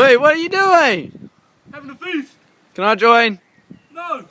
Wait, what are you doing? Having a feast. Can I join? No.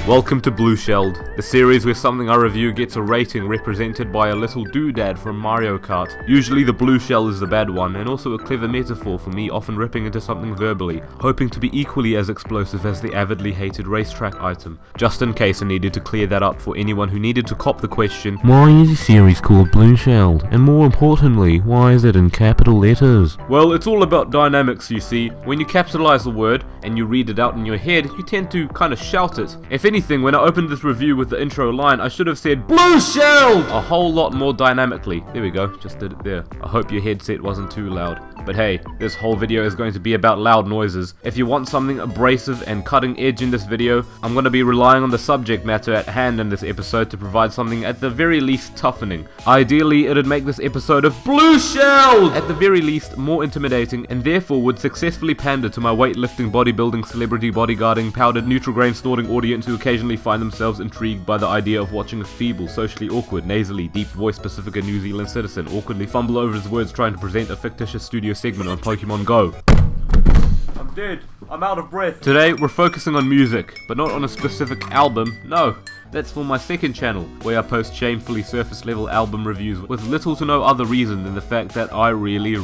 Welcome to BLUESHELLED, the series where something I review gets a rating represented by a little doodad from Mario Kart. Usually the blue shell is the bad one, and also a clever metaphor for me often ripping into something verbally, hoping to be equally as explosive as the avidly hated racetrack item. Just in case I needed to clear that up for anyone who needed to cop the question, why is the series called BLUESHELLED? And more importantly, why is it in capital letters? Well, it's all about dynamics, you see. When you capitalize the word and you read it out in your head, you tend to kind of shout it. If anything, when I opened this review with the intro line, I should have said BLUESHELLED a whole lot more dynamically. There we go, just did it there. I hope your headset wasn't too loud. But hey, this whole video is going to be about loud noises. If you want something abrasive and cutting edge in this video, I'm going to be relying on the subject matter at hand in this episode to provide something at the very least toughening. Ideally, it'd make this episode of BLUESHELLED at the very least more intimidating, and therefore would successfully pander to my weightlifting, bodybuilding, celebrity bodyguarding, powdered Nutrigrain snorting audience who occasionally find themselves intrigued by the idea of watching a feeble, socially awkward, nasally, deep voice Pacifica New Zealand citizen awkwardly fumble over his words trying to present a fictitious studio segment on Pokemon Go. I'm dead. I'm out of breath. Today we're focusing on music, but not on a specific album, no. That's for my second channel, where I post shamefully surface level album reviews with little to no other reason than the fact that I really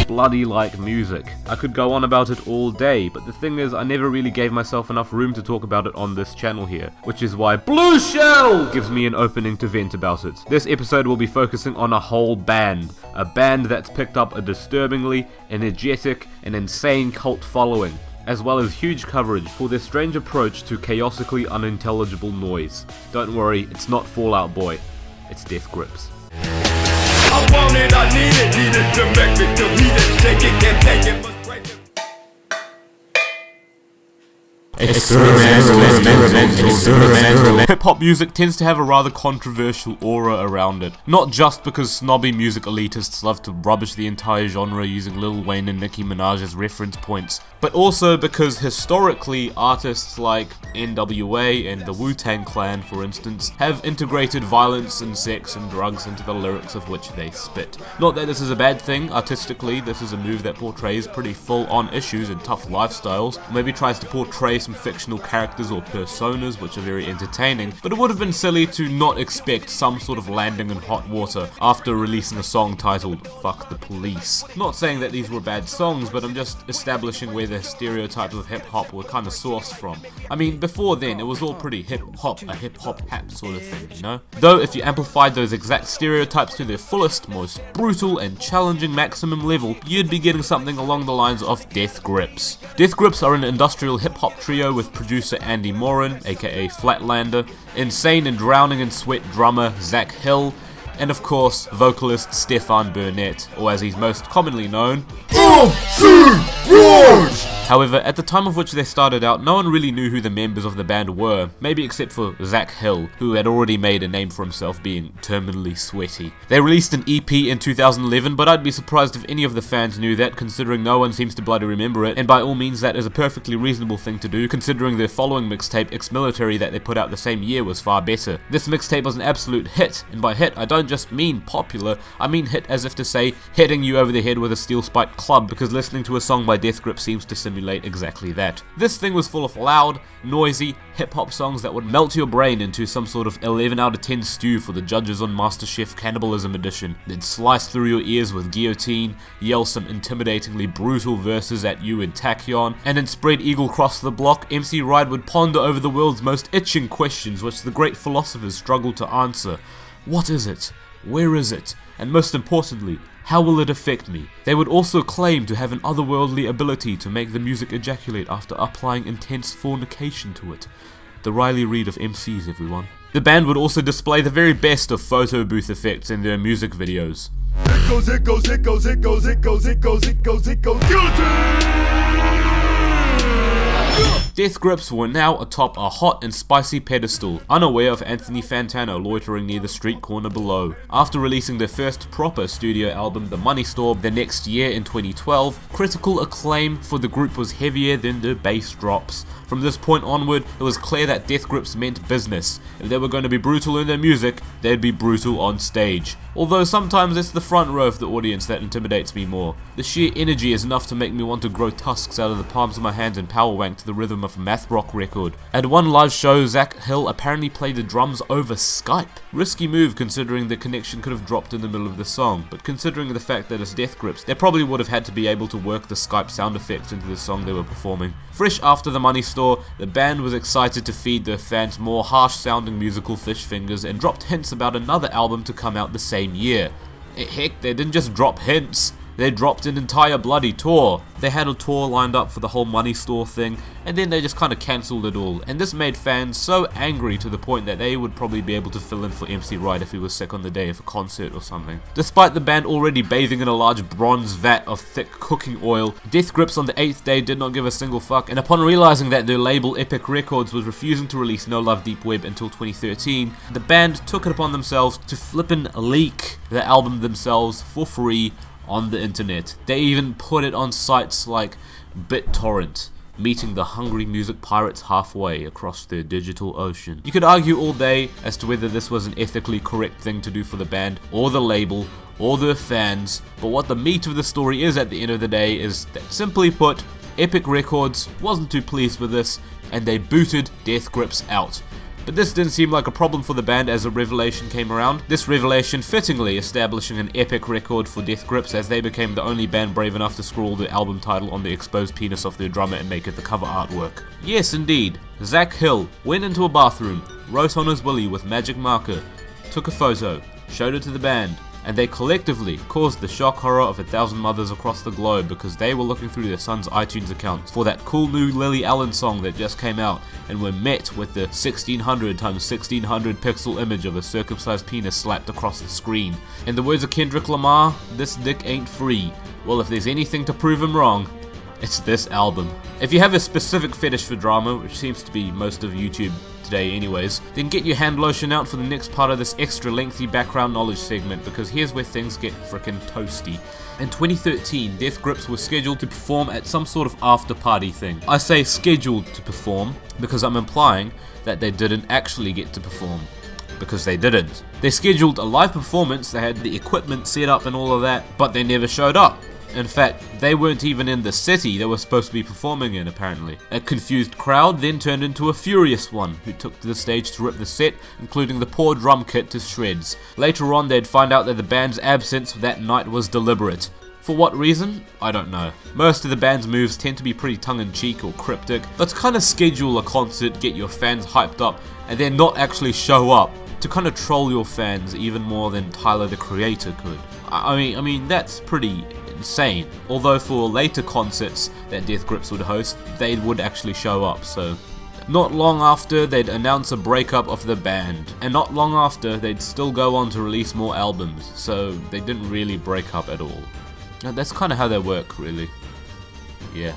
bloody like music. I could go on about it all day, but the thing is I never really gave myself enough room to talk about it on this channel here, which is why BLUESHELLED gives me an opening to vent about it. This episode will be focusing on a whole band, a band that's picked up a disturbingly energetic and insane cult following, as well as huge coverage for their strange approach to chaotically unintelligible noise. Don't worry, it's not Fall Out Boy, it's Death Grips. I want it, I need it to make me feel heated, shake it, can't take it, must break it. Hip-hop music tends to have a rather controversial aura around it. Not just because snobby music elitists love to rubbish the entire genre using Lil Wayne and Nicki Minaj as reference points, but also because historically artists like NWA and the Wu-Tang Clan, for instance, have integrated violence and sex and drugs into the lyrics of which they spit. Not that this is a bad thing. Artistically, this is a move that portrays pretty full-on issues and tough lifestyles, or maybe tries to portray some fictional characters or personas which are very entertaining, but it would have been silly to not expect some sort of landing in hot water after releasing a song titled Fuck the Police. Not saying that these were bad songs, but I'm just establishing where the stereotypes of hip-hop were kind of sourced from. I mean, before then, it was all pretty hip-hop, a hip-hop hap sort of thing, you know? Though, if you amplified those exact stereotypes to their fullest, most brutal and challenging maximum level, you'd be getting something along the lines of Death Grips. Death Grips are an industrial hip-hop trio with producer Andy Morin, aka Flatlander, insane and drowning in sweat drummer Zach Hill, and of course, vocalist Stefan Burnett, or as he's most commonly known, However, at the time of which they started out, no one really knew who the members of the band were, maybe except for Zach Hill, who had already made a name for himself being terminally sweaty. They released an EP in 2011, but I'd be surprised if any of the fans knew that, considering no one seems to bloody remember it, and by all means that is a perfectly reasonable thing to do, considering their following mixtape, Ex-Military, that they put out the same year was far better. This mixtape was an absolute hit, and by hit I don't just mean popular, I mean hit as if to say hitting you over the head with a steel spiked club, because listening to a song by Death Grip seems to simulate exactly that. This thing was full of loud, noisy, hip-hop songs that would melt your brain into some sort of 11 out of 10 stew for the judges on MasterChef Cannibalism Edition, then slice through your ears with guillotine, yell some intimidatingly brutal verses at you in Tachyon, and then spread eagle cross the block, MC Ride would ponder over the world's most itching questions which the great philosophers struggled to answer. What is it? Where is it? And most importantly, how will it affect me? They would also claim to have an otherworldly ability to make the music ejaculate after applying intense fornication to it. The Riley Reid of MCs, everyone. The band would also display the very best of photo booth effects in their music videos. It goes, guillotine! Death Grips were now atop a hot and spicy pedestal, unaware of Anthony Fantano loitering near the street corner below. After releasing their first proper studio album, The Money Store, the next year in 2012, critical acclaim for the group was heavier than their bass drops. From this point onward, it was clear that Death Grips meant business. If they were going to be brutal in their music, they'd be brutal on stage. Although sometimes it's the front row of the audience that intimidates me more. The sheer energy is enough to make me want to grow tusks out of the palms of my hands and power wank to the rhythm of a math rock record. At one live show, Zach Hill apparently played the drums over Skype. Risky move considering the connection could have dropped in the middle of the song, but considering the fact that it's Death Grips, they probably would have had to be able to work the Skype sound effects into the song they were performing. Fresh after The Money Store, the band was excited to feed their fans more harsh sounding musical fish fingers and dropped hints about another album to come out the same year. Heck, they didn't just drop hints, they dropped an entire bloody tour. They had a tour lined up for the whole Money Store thing, and then they just kind of cancelled it all, and this made fans so angry to the point that they would probably be able to fill in for MC Wright if he was sick on the day of a concert or something. Despite the band already bathing in a large bronze vat of thick cooking oil, Death Grips on the 8th day did not give a single fuck, and upon realizing that their label Epic Records was refusing to release No Love Deep Web until 2013, the band took it upon themselves to flippin' leak the album themselves for free on the internet. They even put it on sites like BitTorrent, meeting the hungry music pirates halfway across their digital ocean. You could argue all day as to whether this was an ethically correct thing to do for the band, or the label, or their fans, but what the meat of the story is at the end of the day is that, simply put, Epic Records wasn't too pleased with this, and they booted Death Grips out. But this didn't seem like a problem for the band as a revelation came around. This revelation fittingly establishing an epic record for Death Grips, as they became the only band brave enough to scrawl the album title on the exposed penis of their drummer and make it the cover artwork. Yes, indeed, Zach Hill went into a bathroom, wrote on his willy with magic marker, took a photo, showed it to the band, and they collectively caused the shock horror of 1,000 mothers across the globe because they were looking through their son's iTunes accounts for that cool new Lily Allen song that just came out, and were met with the 1600 times 1600 pixel image of a circumcised penis slapped across the screen. In the words of Kendrick Lamar, this dick ain't free. Well, if there's anything to prove him wrong, it's this album. If you have a specific fetish for drama, which seems to be most of YouTube today anyways, then get your hand lotion out for the next part of this extra lengthy background knowledge segment, because here's where things get frickin' toasty. In 2013, Death Grips were scheduled to perform at some sort of after party thing. I say scheduled to perform because I'm implying that they didn't actually get to perform, because they didn't. They scheduled a live performance, they had the equipment set up and all of that, but they never showed up. In fact, they weren't even in the city they were supposed to be performing in, apparently. A confused crowd then turned into a furious one, who took to the stage to rip the set, including the poor drum kit, to shreds. Later on, they'd find out that the band's absence that night was deliberate. For what reason? I don't know. Most of the band's moves tend to be pretty tongue-in-cheek or cryptic, but to kind of schedule a concert, get your fans hyped up, and then not actually show up, to kind of troll your fans even more than Tyler the Creator could. I mean that's pretty insane. Although for later concerts that Death Grips would host, they would actually show up, so. Not long after, they'd announce a breakup of the band, and not long after, they'd still go on to release more albums, so they didn't really break up at all. And that's kind of how they work, really. Yeah.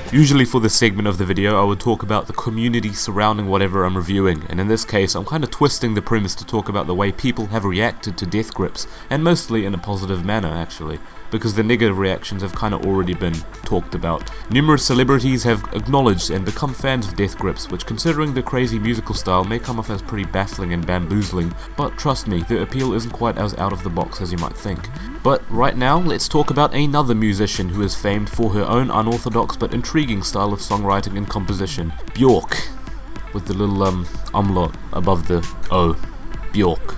Usually for this segment of the video, I would talk about the community surrounding whatever I'm reviewing, and in this case, I'm kind of twisting the premise to talk about the way people have reacted to Death Grips, and mostly in a positive manner, actually, because the negative reactions have kind of already been talked about. Numerous celebrities have acknowledged and become fans of Death Grips, which, considering their crazy musical style, may come off as pretty baffling and bamboozling, but trust me, their appeal isn't quite as out of the box as you might think. But right now, let's talk about another musician who is famed for her own unorthodox but intriguing style of songwriting and composition, Bjork, with the little umlaut above the O, Bjork.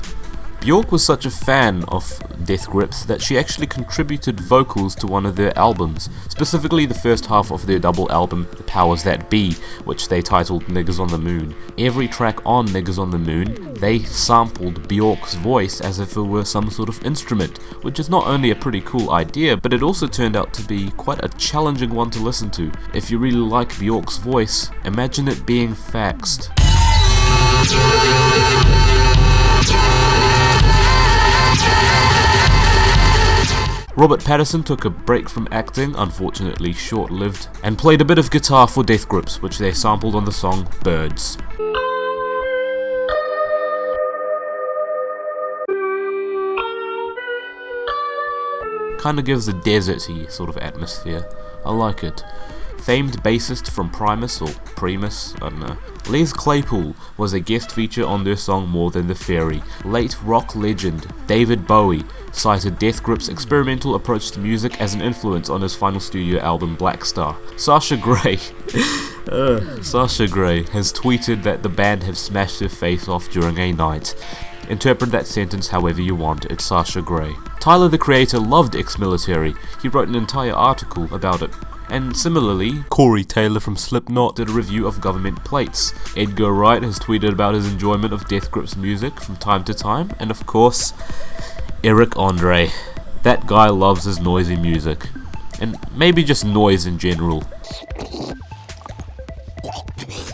Bjork was such a fan of Death Grips that she actually contributed vocals to one of their albums, specifically the first half of their double album, The Powers That Be, which they titled Niggas on the Moon. Every track on Niggas on the Moon, they sampled Bjork's voice as if it were some sort of instrument, which is not only a pretty cool idea, but it also turned out to be quite a challenging one to listen to. If you really like Bjork's voice, imagine it being faxed. Robert Pattinson took a break from acting, unfortunately short-lived, and played a bit of guitar for Death Grips, which they sampled on the song Birds. Kinda gives a desert-y sort of atmosphere. I like it. Famed bassist from Primus, or Primus, I don't know. Les Claypool was a guest feature on their song More Than the Fairy. Late rock legend David Bowie cited Death Grips' experimental approach to music as an influence on his final studio album Black Star. Sasha Grey has tweeted that the band have smashed their face off during a night. Interpret that sentence however you want, it's Sasha Grey. Tyler the Creator loved ex-military, he wrote an entire article about it. And similarly, Corey Taylor from Slipknot did a review of Government Plates. Edgar Wright has tweeted about his enjoyment of Death Grips music from time to time, and of course, Eric Andre. That guy loves his noisy music. And maybe just noise in general.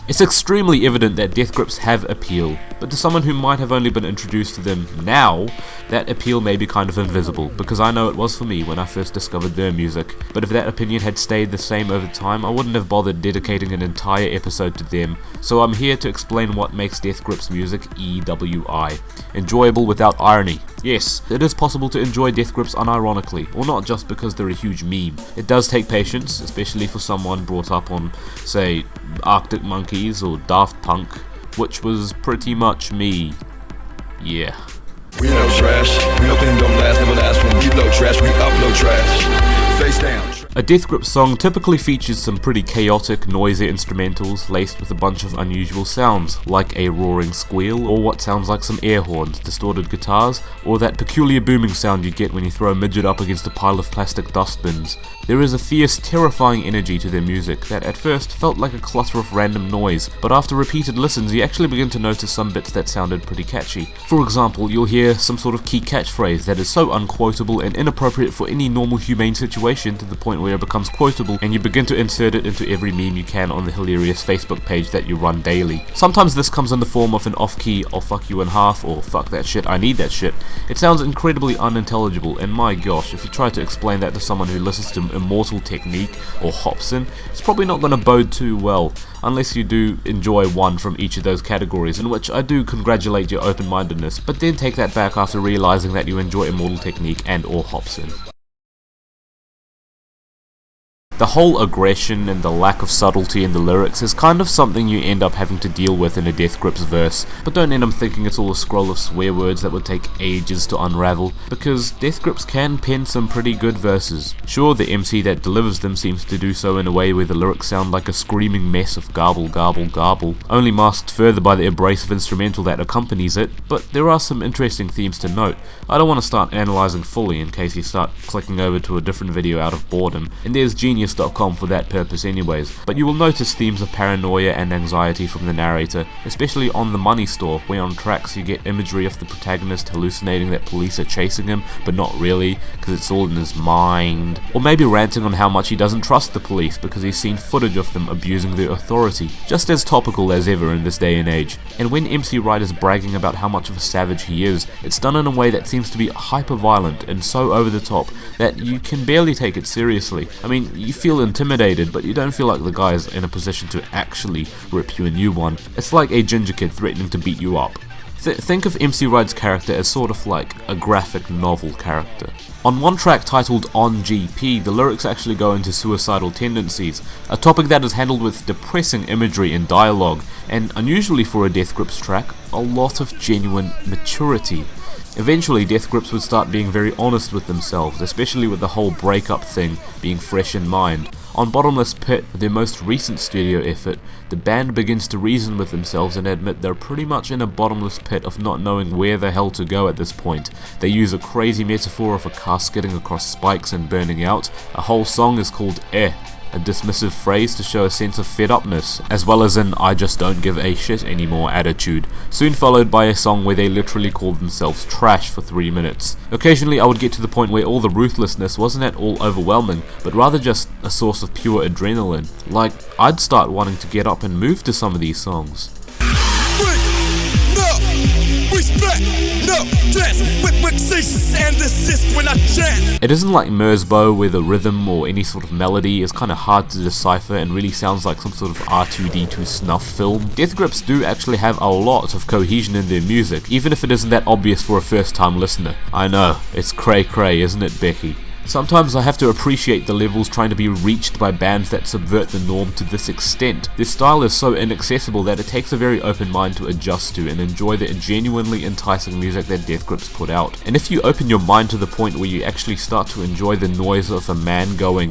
It's extremely evident that Death Grips have appeal, but to someone who might have only been introduced to them now, that appeal may be kind of invisible, because I know it was for me when I first discovered their music, but if that opinion had stayed the same over time, I wouldn't have bothered dedicating an entire episode to them, so I'm here to explain what makes Death Grips music EWI. Enjoyable without irony. Yes, it is possible to enjoy Death Grips unironically, or not just because they're a huge meme. It does take patience, especially for someone brought up on, say, Arctic Monkeys or Daft Punk, which was pretty much me. Yeah. We know trash. We know things don't last, never last. When we blow trash, we upload trash. Face down. A Death Grips song typically features some pretty chaotic, noisy instrumentals laced with a bunch of unusual sounds, like a roaring squeal, or what sounds like some air horns, distorted guitars, or that peculiar booming sound you get when you throw a midget up against a pile of plastic dustbins. There is a fierce, terrifying energy to their music that at first felt like a clutter of random noise, but after repeated listens you actually begin to notice some bits that sounded pretty catchy. For example, you'll hear some sort of key catchphrase that is so unquotable and inappropriate for any normal humane situation to the point where it becomes quotable, and you begin to insert it into every meme you can on the hilarious Facebook page that you run daily. Sometimes this comes in the form of an off-key "I'll fuck you in half" or "fuck that shit, I need that shit." It sounds incredibly unintelligible, and my gosh, if you try to explain that to someone who listens to Immortal Technique or Hobson, it's probably not going to bode too well, unless you do enjoy one from each of those categories, in which I do congratulate your open-mindedness, but then take that back after realizing that you enjoy Immortal Technique and or Hobson. The whole aggression and the lack of subtlety in the lyrics is kind of something you end up having to deal with in a Death Grips verse, but don't end up thinking it's all a scroll of swear words that would take ages to unravel, because Death Grips can pen some pretty good verses. Sure, the MC that delivers them seems to do so in a way where the lyrics sound like a screaming mess of garble garble garble, only masked further by the abrasive instrumental that accompanies it, but there are some interesting themes to note. I don't want to start analysing fully in case you start clicking over to a different video out of boredom, and there's Genius.com for that purpose anyways, but you will notice themes of paranoia and anxiety from the narrator, especially on The Money Store, where on tracks you get imagery of the protagonist hallucinating that police are chasing him, but not really, because it's all in his mind, or maybe ranting on how much he doesn't trust the police because he's seen footage of them abusing their authority, just as topical as ever in this day and age. And when MC Wright is bragging about how much of a savage he is, it's done in a way that seems to be hyper-violent and so over the top that you can barely take it seriously. I mean, you feel intimidated, but you don't feel like the guy is in a position to actually rip you a new one. It's like a ginger kid threatening to beat you up. Think of MC Wright's character as sort of like a graphic novel character. On one track titled On GP, the lyrics actually go into suicidal tendencies, a topic that is handled with depressing imagery and dialogue, and unusually for a Death Grips track, a lot of genuine maturity. Eventually, Death Grips would start being very honest with themselves, especially with the whole breakup thing being fresh in mind. On Bottomless Pit, their most recent studio effort, the band begins to reason with themselves and admit they're pretty much in a bottomless pit of not knowing where the hell to go at this point. They use a crazy metaphor of a car skidding across spikes and burning out. A whole song is called a dismissive phrase to show a sense of fed-upness, as well as an "I just don't give a shit anymore" attitude, soon followed by a song where they literally call themselves trash for 3 minutes. Occasionally I would get to the point where all the ruthlessness wasn't at all overwhelming, but rather just a source of pure adrenaline. Like, I'd start wanting to get up and move to some of these songs. We respect, no dance with cease and desist when I chant. It isn't like Merzbow where the rhythm or any sort of melody is kind of hard to decipher and really sounds like some sort of R2-D2 snuff film. Death Grips do actually have a lot of cohesion in their music, even if it isn't that obvious for a first time listener. I know, it's cray cray, isn't it, Becky? Sometimes I have to appreciate the levels trying to be reached by bands that subvert the norm to this extent. Their style is so inaccessible that it takes a very open mind to adjust to and enjoy the genuinely enticing music that Death Grips put out. And if you open your mind to the point where you actually start to enjoy the noise of a man going,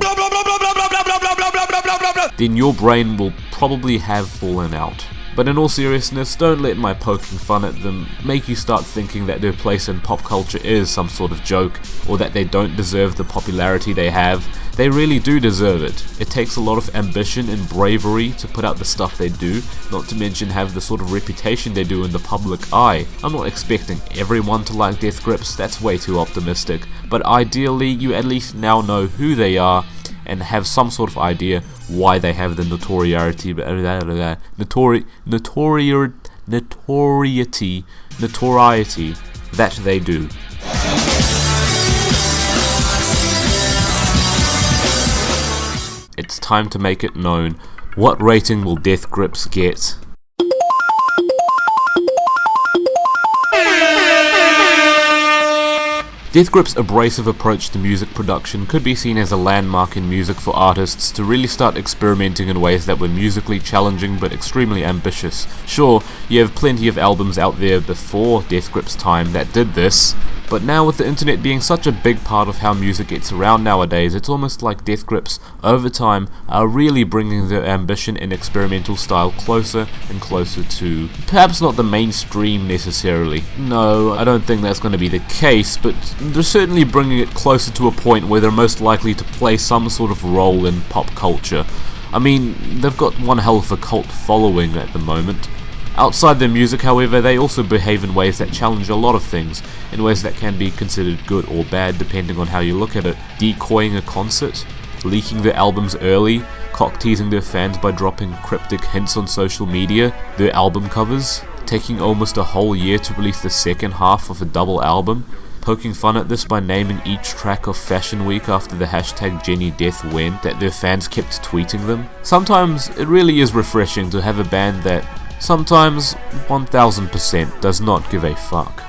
then your brain will probably have fallen out. But in all seriousness, don't let my poking fun at them make you start thinking that their place in pop culture is some sort of joke, or that they don't deserve the popularity they have. They really do deserve it. It takes a lot of ambition and bravery to put out the stuff they do, not to mention have the sort of reputation they do in the public eye. I'm not expecting everyone to like Death Grips, that's way too optimistic, but ideally you at least now know who they are and have some sort of idea why they have the notoriety that they do. It's time to make it known. What rating will Death Grips get? Death Grips' abrasive approach to music production could be seen as a landmark in music for artists to really start experimenting in ways that were musically challenging but extremely ambitious. Sure, you have plenty of albums out there before Death Grips' time that did this, but now with the internet being such a big part of how music gets around nowadays, it's almost like Death Grips, over time, are really bringing their ambition and experimental style closer and closer to, perhaps not the mainstream necessarily. No, I don't think that's going to be the case, but they're certainly bringing it closer to a point where they're most likely to play some sort of role in pop culture. I mean, they've got one hell of a cult following at the moment. Outside their music, however, they also behave in ways that challenge a lot of things, in ways that can be considered good or bad depending on how you look at it. Decoying a concert, leaking their albums early, cock-teasing their fans by dropping cryptic hints on social media, their album covers, taking almost a whole year to release the second half of a double album, poking fun at this by naming each track of Fashion Week after the hashtag JennyDeathWhen that their fans kept tweeting them. Sometimes it really is refreshing to have a band that sometimes 1000% does not give a fuck.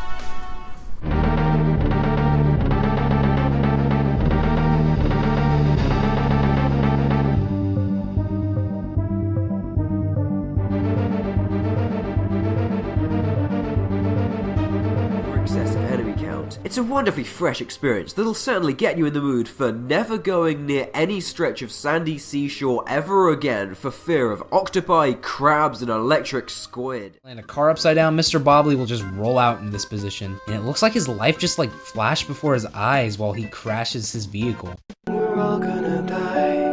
Excessive enemy count. It's a wonderfully fresh experience that'll certainly get you in the mood for never going near any stretch of sandy seashore ever again for fear of octopi, crabs, and electric squid. And a car upside down, Mr. Bobley will just roll out in this position, and it looks like his life just like flashed before his eyes while he crashes his vehicle. We're all gonna die.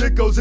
It goes.